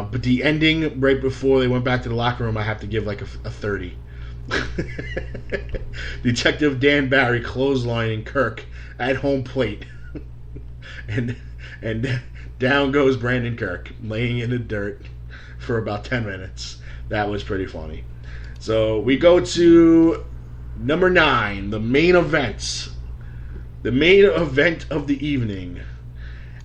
But the ending, right before they went back to the locker room, I have to give like a 30. Detective Dan Barry clotheslining Kirk at home plate. and down goes Brandon Kirk, laying in the dirt for about 10 minutes. That was pretty funny. So we go to number 9, the main event. The main event of the evening.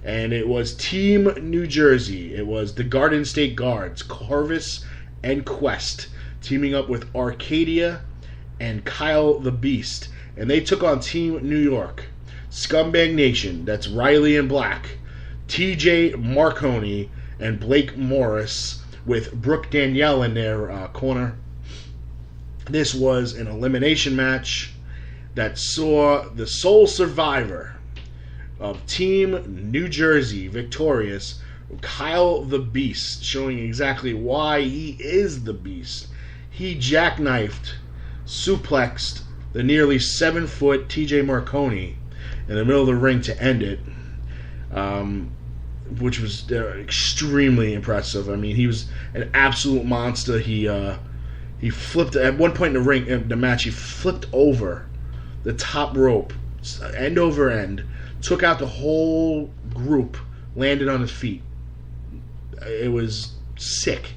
And it was Team New Jersey. It was the Garden State Guards, Corvus and Quest, teaming up with Arcadia and Kyle the Beast. And they took on Team New York, Scumbag Nation, that's Riley and Black, TJ Marconi and Blake Morris, with Brooke Danielle in their corner. This was an elimination match that saw the sole survivor of Team New Jersey victorious, Kyle the Beast, showing exactly why he is the Beast. He jackknifed, suplexed the nearly 7-foot TJ Marconi in the middle of the ring to end it, which was extremely impressive. I mean, he was an absolute monster. He flipped at one point in the ring, in the match. He flipped over the top rope, end over end, took out the whole group, landed on his feet. It was sick.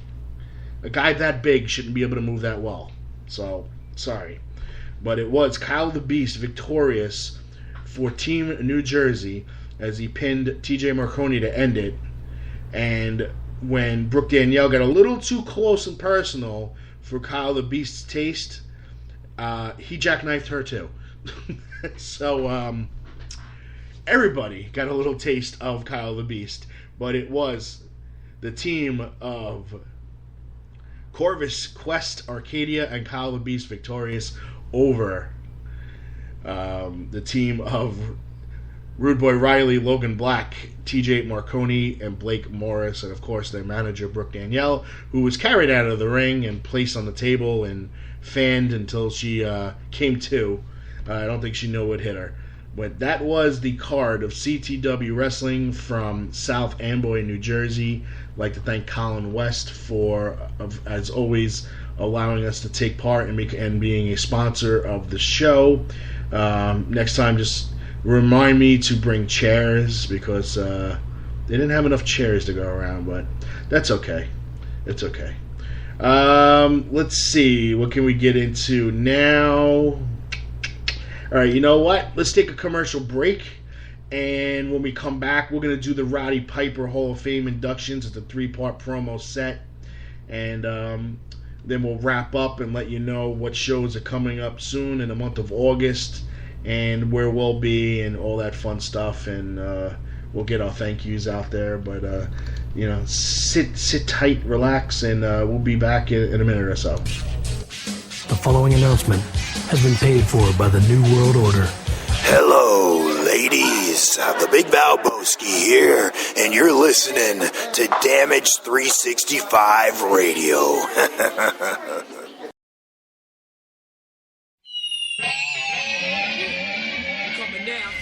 A guy that big shouldn't be able to move that well. So, sorry. But it was Kyle the Beast victorious for Team New Jersey as he pinned TJ Marconi to end it. And when Brooke Danielle got a little too close and personal for Kyle the Beast's taste, he jackknifed her too. So, everybody got a little taste of Kyle the Beast, but it was the team of Corvus, Quest, Arcadia, and Kyle the Beast victorious over the team of Rude Boy Riley, Logan Black, TJ Marconi, and Blake Morris, and of course their manager Brooke Danielle, who was carried out of the ring and placed on the table and fanned until she came to. I don't think she knew what hit her. But that was the card of CTW Wrestling from South Amboy, New Jersey. I'd like to thank Colin West for, as always, allowing us to take part and being a sponsor of the show. Next time, just remind me to bring chairs, because they didn't have enough chairs to go around, but that's okay. It's okay. Let's see. What can we get into now? All right, you know what? Let's take a commercial break, and when we come back, we're going to do the Roddy Piper Hall of Fame inductions. It's a 3-part promo set, and then we'll wrap up and let you know what shows are coming up soon in the month of August and where we'll be and all that fun stuff, and we'll get our thank yous out there. But, sit tight, relax, and we'll be back in a minute or so. The following announcement has been paid for by the New World Order. Hello, ladies. The Big Valboski here, and you're listening to Damage 365 Radio. Coming down.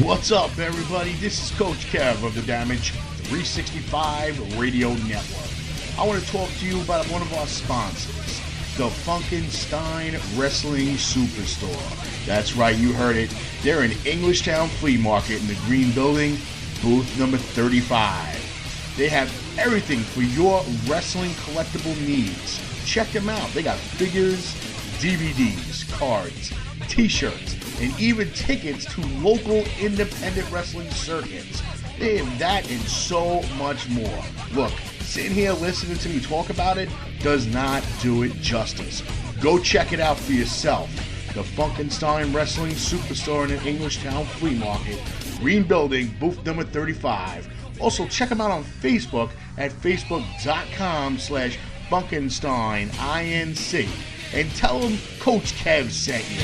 What's up, everybody? This is Coach Kev of the Damage 365 Radio Network. I want to talk to you about one of our sponsors, the Funkenstein Wrestling Superstore. That's right, you heard it. They're in Englishtown Flea Market in the Green Building, booth number 35. They have everything for your wrestling collectible needs. Check them out. They got figures, DVDs, cards, t-shirts, and even tickets to local independent wrestling circuits. They have that and so much more. Look, sitting here listening to me talk about it does not do it justice. Go check it out for yourself. The Funkenstein Wrestling Superstore in Englishtown Flea Market, Green Building, booth number 35. Also, check them out on Facebook at facebook.com/FunkensteinINC. And tell them Coach Kev sent you.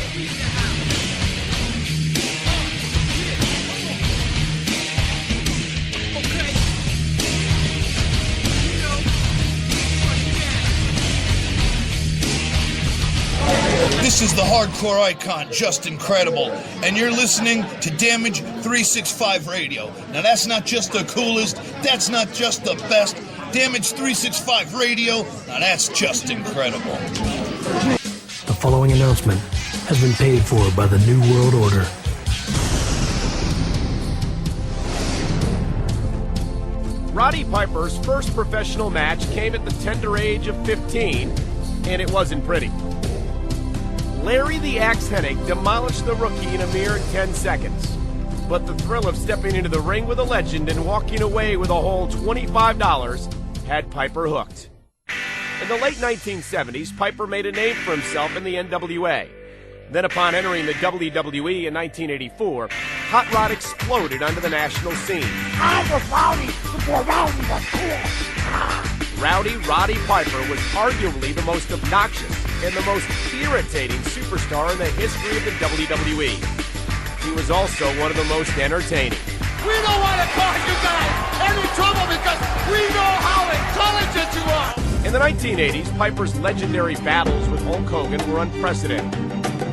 This is the hardcore icon, Just Incredible, and you're listening to Damage 365 Radio. Now that's not just the coolest, that's not just the best. Damage 365 Radio, now that's just incredible. The following announcement has been paid for by the New World Order. Roddy Piper's first professional match came at the tender age of 15, and it wasn't pretty. Larry the Axe Hennig demolished the rookie in a mere 10 seconds. But the thrill of stepping into the ring with a legend and walking away with a whole $25 had Piper hooked. In the late 1970s, Piper made a name for himself in the NWA. Then upon entering the WWE in 1984, Hot Rod exploded onto the national scene. I was Rowdy before Rowdy was cool. Rowdy Roddy Piper was arguably the most obnoxious and the most irritating superstar in the history of the WWE. He was also one of the most entertaining. We don't want to cause you guys any trouble because we know how intelligent you are. In the 1980s, Piper's legendary battles with Hulk Hogan were unprecedented.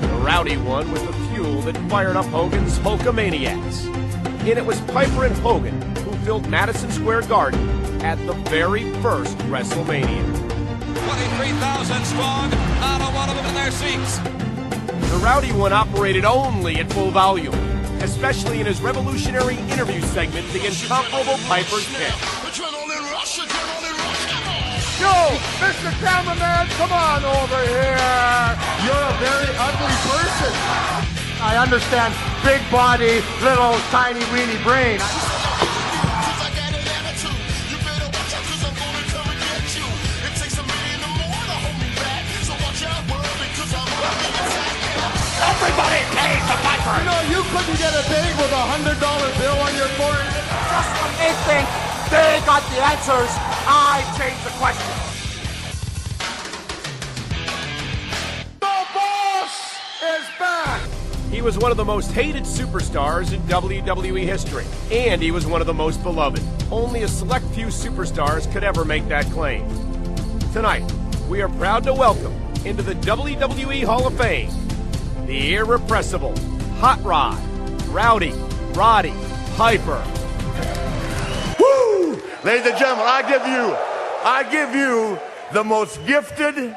The Rowdy one was the fuel that fired up Hogan's Hulkamaniacs. And it was Piper and Hogan who filled Madison Square Garden at the very first WrestleMania. 23,000 strong, not a one of them in their seats. The Rowdy one operated only at full volume, especially in his revolutionary interview segment, The Incomparable Piper's Pit. Yo, Mr. Cameraman, come on over here. You're a very ugly person. I understand big body, little tiny weeny brain. Everybody pays the Piper. You know, you couldn't get a date with $100 bill on your forehead. Just when they think they got the answers, I change the question. The boss is back. He was one of the most hated superstars in WWE history, and he was one of the most beloved. Only a select few superstars could ever make that claim. Tonight, we are proud to welcome into the WWE Hall of Fame the irrepressible Hot Rod, Rowdy Roddy Piper. Woo! Ladies and gentlemen, I give you the most gifted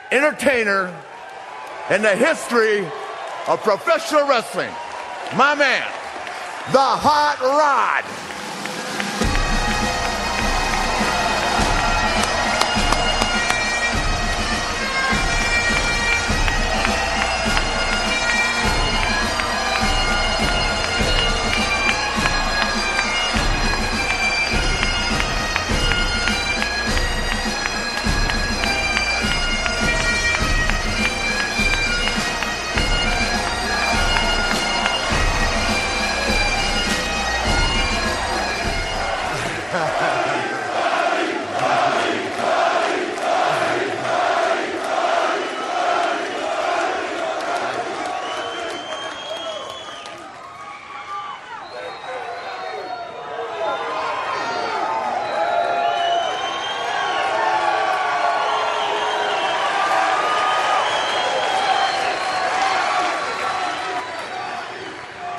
entertainer in the history of professional wrestling. My man, the Hot Rod.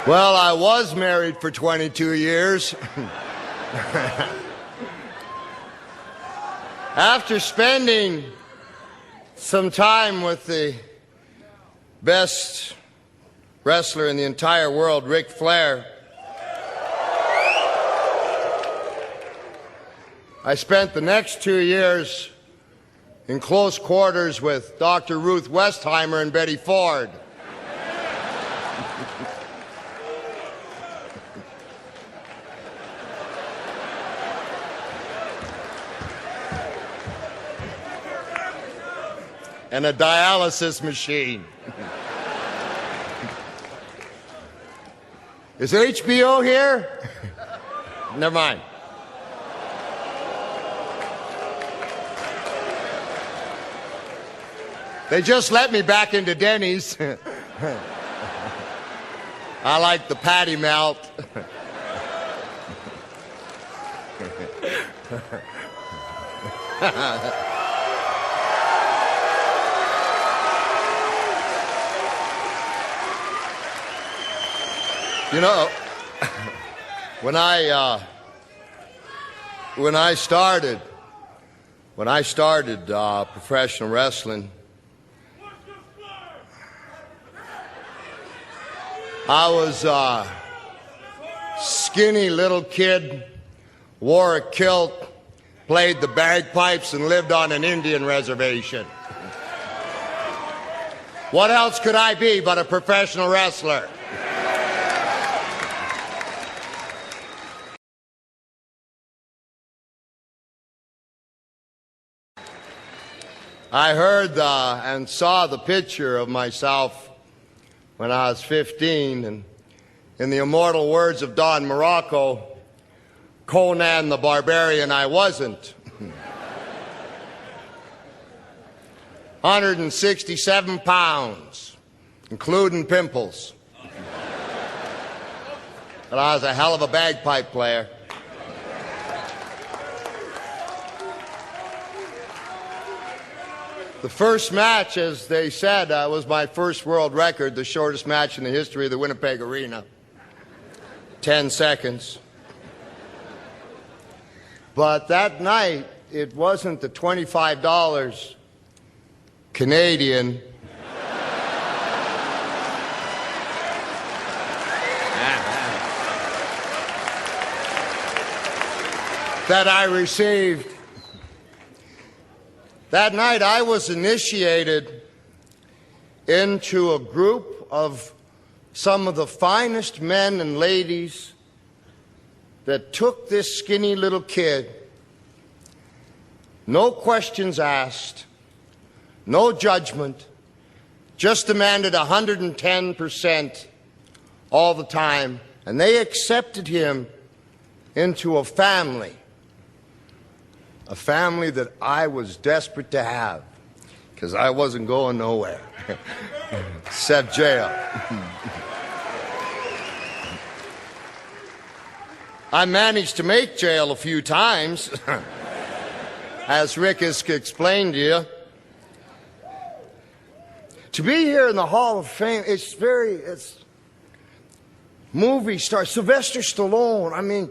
Well, I was married for 22 years. After spending some time with the best wrestler in the entire world, Ric Flair, I spent the next 2 years in close quarters with Dr. Ruth Westheimer and Betty Ford. And a dialysis machine. Is HBO here? Never mind. They just let me back into Denny's. I like the patty melt. You know, when I started professional wrestling, I was a skinny little kid, wore a kilt, played the bagpipes, and lived on an Indian reservation. What else could I be but a professional wrestler? I heard and saw the picture of myself when I was 15, and in the immortal words of Don Morocco, Conan the Barbarian, I wasn't. 167 pounds, including pimples. But I was a hell of a bagpipe player. The first match, as they said, was my first world record, the shortest match in the history of the Winnipeg Arena. 10 seconds. But that night, it wasn't the $25 Canadian that I received. That night I was initiated into a group of some of the finest men and ladies that took this skinny little kid, no questions asked, no judgment, just demanded 110% all the time, and they accepted him into a family that I was desperate to have, because I wasn't going nowhere, except jail. I managed to make jail a few times, as Rick has explained to you. To be here in the Hall of Fame, it's movie star, Sylvester Stallone. I mean,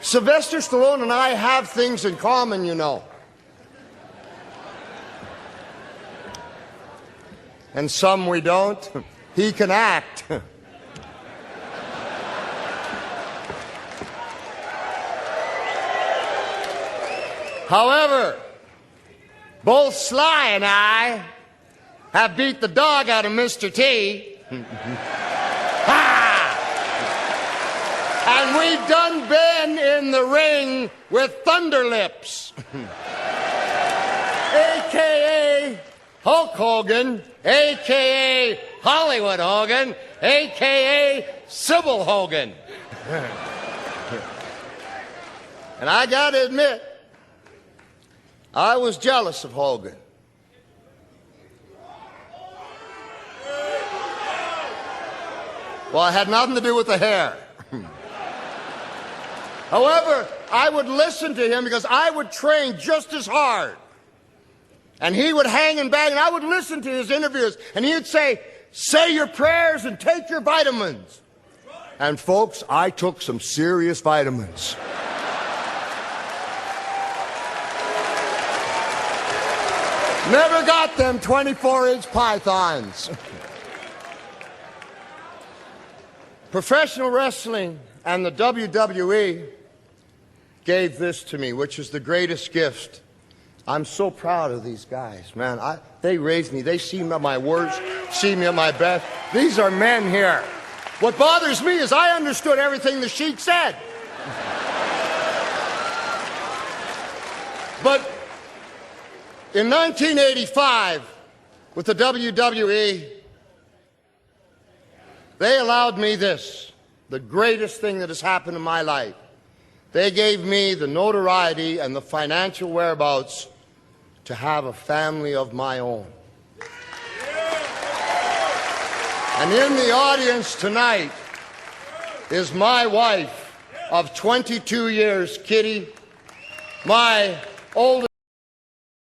Sylvester Stallone and I have things in common, you know. And some we don't. He can act. However, both Sly and I have beat the dog out of Mr. T. And we've done been in the ring with Thunderlips, a.k.a. Hulk Hogan, a.k.a. Hollywood Hogan, a.k.a. Sybil Hogan. And I got to admit, I was jealous of Hogan. Well, it had nothing to do with the hair. However, I would listen to him because I would train just as hard. And he would hang and bang, and I would listen to his interviews, and he would say your prayers and take your vitamins. And folks, I took some serious vitamins. Never got them 24-inch pythons. Professional wrestling and the WWE gave this to me, which is the greatest gift. I'm so proud of these guys, man. They raised me. They see me at my worst, see me at my best. These are men here. What bothers me is I understood everything the Sheik said. But in 1985, with the WWE, they allowed me this, the greatest thing that has happened in my life. They gave me the notoriety and the financial whereabouts to have a family of my own. And in the audience tonight is my wife of 22 years, Kitty, my oldest